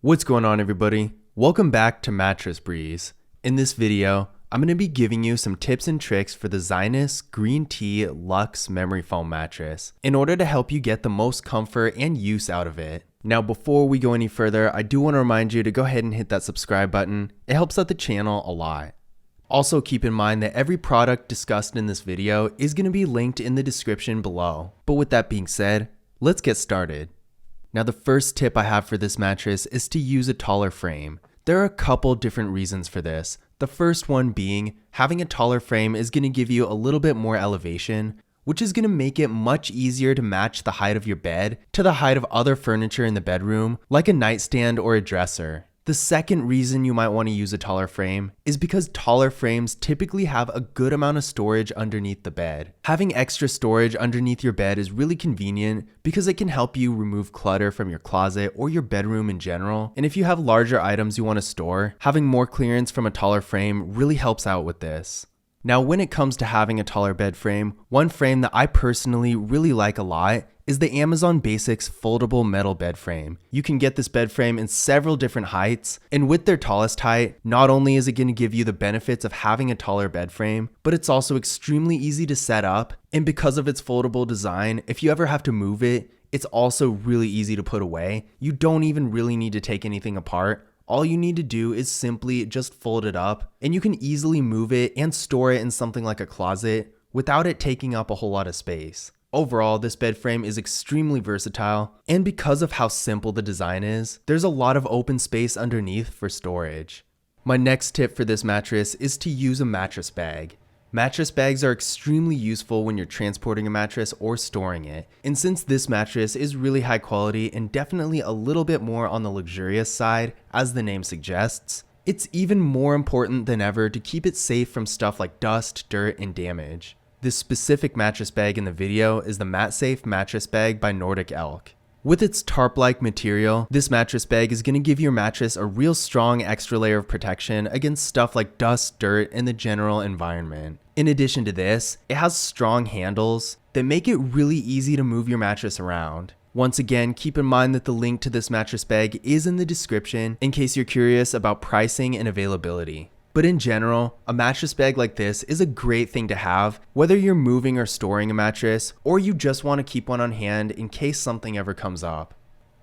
What's going on, everybody? Welcome back to Mattress Breeze. In this video, I'm going to be giving you some tips and tricks for the Zinus Green Tea Luxe Memory Foam Mattress in order to help you get the most comfort and use out of it. Now, before we go any further, I do want to remind you to go ahead and hit that subscribe button. It helps out the channel a lot. Also, keep in mind that every product discussed in this video is going to be linked in the description below. But with that being said, let's get started. Now, the first tip I have for this mattress is to use a taller frame. There are a couple different reasons for this. The first one being, having a taller frame is going to give you a little bit more elevation, which is going to make it much easier to match the height of your bed to the height of other furniture in the bedroom, like a nightstand or a dresser. The second reason you might want to use a taller frame is because taller frames typically have a good amount of storage underneath the bed. Having extra storage underneath your bed is really convenient because it can help you remove clutter from your closet or your bedroom in general. And if you have larger items you want to store, having more clearance from a taller frame really helps out with this. Now, when it comes to having a taller bed frame, one frame that I personally really like a lot is the Amazon Basics foldable metal bed frame. You can get this bed frame in several different heights, and with their tallest height, not only is it going to give you the benefits of having a taller bed frame, but it's also extremely easy to set up, and because of its foldable design, if you ever have to move it, it's also really easy to put away. You don't even really need to take anything apart. All you need to do is simply just fold it up, and you can easily move it and store it in something like a closet without it taking up a whole lot of space. Overall, this bed frame is extremely versatile, and because of how simple the design is, there's a lot of open space underneath for storage. My next tip for this mattress is to use a mattress bag. Mattress bags are extremely useful when you're transporting a mattress or storing it, and since this mattress is really high quality and definitely a little bit more on the luxurious side, as the name suggests, it's even more important than ever to keep it safe from stuff like dust, dirt, and damage. This specific mattress bag in the video is the MattSafe Mattress Bag by Nordic Elk. With its tarp-like material, this mattress bag is going to give your mattress a real strong extra layer of protection against stuff like dust, dirt, and the general environment. In addition to this, it has strong handles that make it really easy to move your mattress around. Once again, keep in mind that the link to this mattress bag is in the description in case you're curious about pricing and availability. But in general, a mattress bag like this is a great thing to have, whether you're moving or storing a mattress, or you just want to keep one on hand in case something ever comes up.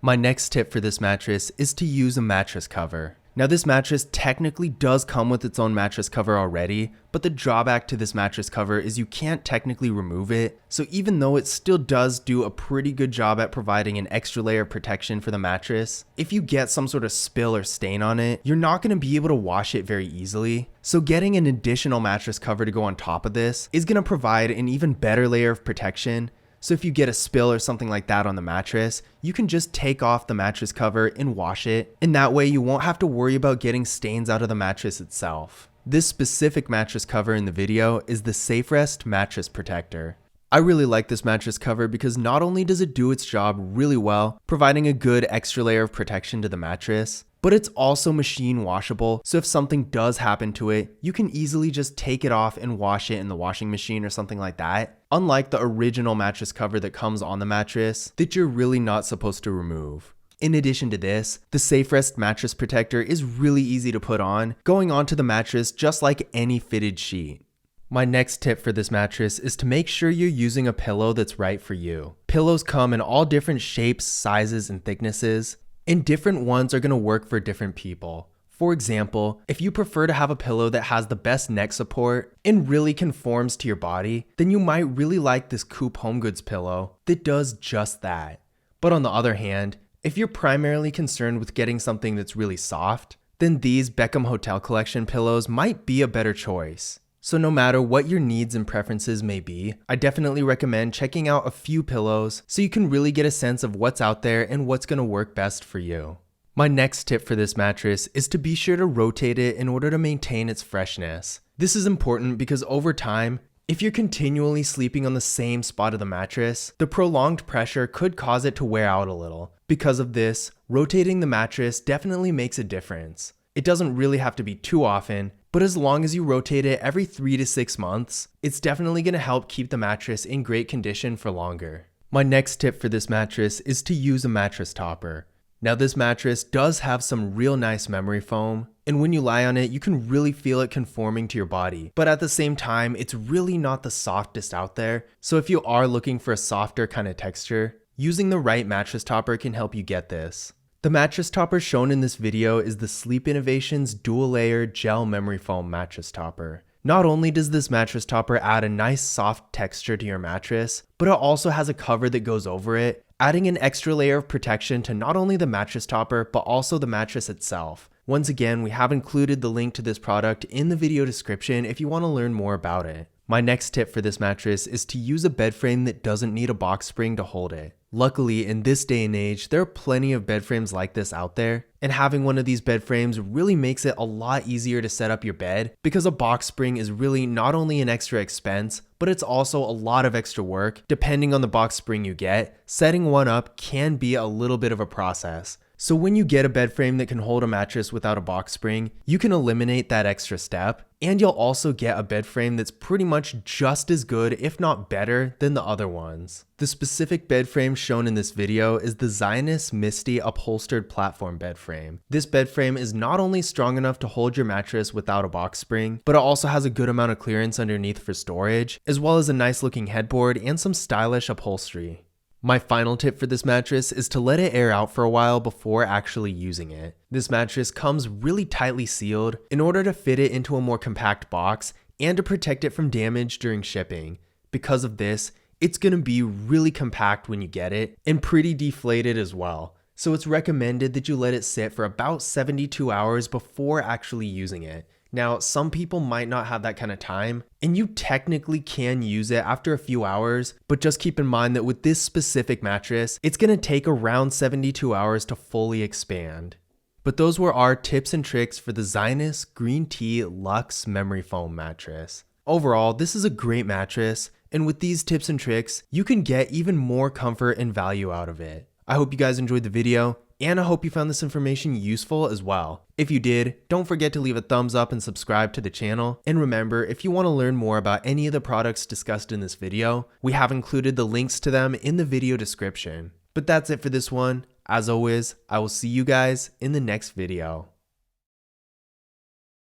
My next tip for this mattress is to use a mattress cover. Now, this mattress technically does come with its own mattress cover already, but the drawback to this mattress cover is you can't technically remove it. So even though it still does do a pretty good job at providing an extra layer of protection for the mattress, if you get some sort of spill or stain on it, you're not going to be able to wash it very easily. So getting an additional mattress cover to go on top of this is going to provide an even better layer of protection. So if you get a spill or something like that on the mattress, you can just take off the mattress cover and wash it, and that way you won't have to worry about getting stains out of the mattress itself. This specific mattress cover in the video is the SafeRest Mattress Protector. I really like this mattress cover because not only does it do its job really well, providing a good extra layer of protection to the mattress, but it's also machine washable, so if something does happen to it, you can easily just take it off and wash it in the washing machine or something like that, unlike the original mattress cover that comes on the mattress that you're really not supposed to remove. In addition to this, the SafeRest Mattress Protector is really easy to put on, going onto the mattress just like any fitted sheet. My next tip for this mattress is to make sure you're using a pillow that's right for you. Pillows come in all different shapes, sizes, and thicknesses, and different ones are going to work for different people. For example, if you prefer to have a pillow that has the best neck support and really conforms to your body, then you might really like this Coop HomeGoods pillow that does just that. But on the other hand, if you're primarily concerned with getting something that's really soft, then these Beckham Hotel Collection pillows might be a better choice. So no matter what your needs and preferences may be, I definitely recommend checking out a few pillows so you can really get a sense of what's out there and what's going to work best for you. My next tip for this mattress is to be sure to rotate it in order to maintain its freshness. This is important because over time, if you're continually sleeping on the same spot of the mattress, the prolonged pressure could cause it to wear out a little. Because of this, rotating the mattress definitely makes a difference. It doesn't really have to be too often, but as long as you rotate it every 3 to 6 months, it's definitely going to help keep the mattress in great condition for longer. My next tip for this mattress is to use a mattress topper. Now this mattress does have some real nice memory foam, and when you lie on it, you can really feel it conforming to your body. But at the same time, it's really not the softest out there, so if you are looking for a softer kind of texture, using the right mattress topper can help you get this. The mattress topper shown in this video is the Sleep Innovations dual layer gel memory foam mattress topper. Not only does this mattress topper add a nice soft texture to your mattress, but it also has a cover that goes over it, adding an extra layer of protection to not only the mattress topper, but also the mattress itself. Once again, we have included the link to this product in the video description if you want to learn more about it. My next tip for this mattress is to use a bed frame that doesn't need a box spring to hold it. Luckily, in this day and age, there are plenty of bed frames like this out there, and having one of these bed frames really makes it a lot easier to set up your bed because a box spring is really not only an extra expense, but it's also a lot of extra work. Depending on the box spring you get, setting one up can be a little bit of a process. So when you get a bed frame that can hold a mattress without a box spring, you can eliminate that extra step, and you'll also get a bed frame that's pretty much just as good, if not better, than the other ones. The specific bed frame shown in this video is the Zinus Misty upholstered platform bed frame. This bed frame is not only strong enough to hold your mattress without a box spring, but it also has a good amount of clearance underneath for storage, as well as a nice looking headboard and some stylish upholstery. My final tip for this mattress is to let it air out for a while before actually using it. This mattress comes really tightly sealed in order to fit it into a more compact box and to protect it from damage during shipping. Because of this, it's going to be really compact when you get it and pretty deflated as well. So it's recommended that you let it sit for about 72 hours before actually using it. Now, some people might not have that kind of time, and you technically can use it after a few hours, but just keep in mind that with this specific mattress, it's going to take around 72 hours to fully expand. But those were our tips and tricks for the Zinus Green Tea Luxe Memory Foam Mattress. Overall, this is a great mattress, and with these tips and tricks, you can get even more comfort and value out of it. I hope you guys enjoyed the video, and I hope you found this information useful as well. If you did, don't forget to leave a thumbs up and subscribe to the channel. And remember, if you want to learn more about any of the products discussed in this video, we have included the links to them in the video description. But that's it for this one. As always, I will see you guys in the next video.